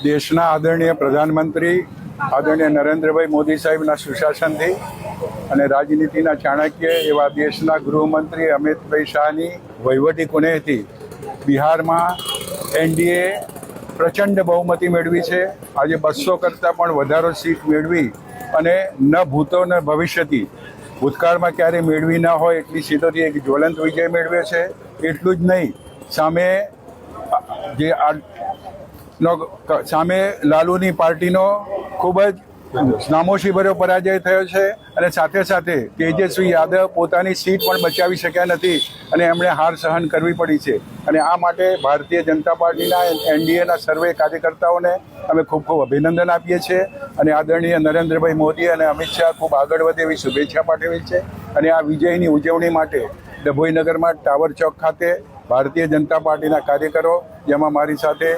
દેશના આદરણીય પ્રધાનમંત્રી આદરણીય નરેન્દ્રભાઈ મોદી સાહેબના સુશાસનથી અને રાજનીતિના ચાણક્ય એવા દેશના ગૃહમંત્રી અમિતભાઈ શાહની વહીવટી કુનેહથી બિહારમાં એનડીએ પ્રચંડ બહુમતી મેળવી છે. આજે 200 કરતાં પણ વધારે સીટ મેળવી અને ન ભૂતો ન ભવિષ્યથી ભૂતકાળમાં ક્યારેય મેળવી ન હોય એટલી સીટોથી એક જ્વલંત વિજય મેળવ્યો છે. એટલું જ નહીં, સામે લાલુની પાર્ટીનો ખૂબ જ નામોશીભર્યો પરાજય થયો છે અને સાથે સાથે તેજસ્વી યાદવ પોતાની સીટ પણ બચાવી શક્યા નથી અને એમણે હાર સહન કરવી પડી છે. અને આ માટે ભારતીય જનતા પાર્ટીના એનડીએના સર્વે કાર્યકર્તાઓને અમે ખૂબ ખૂબ અભિનંદન આપીએ છીએ અને આદરણીય નરેન્દ્રભાઈ મોદી અને અમિત શાહ ખૂબ આગળ વધે એવી શુભેચ્છા પાઠવી છે. અને આ વિજયની ઉજવણી માટે ડભોઈ નગરમાં ટાવર ચોક ખાતે ભારતીય જનતા પાર્ટીના કાર્યકરો, જેમાં મારી સાથે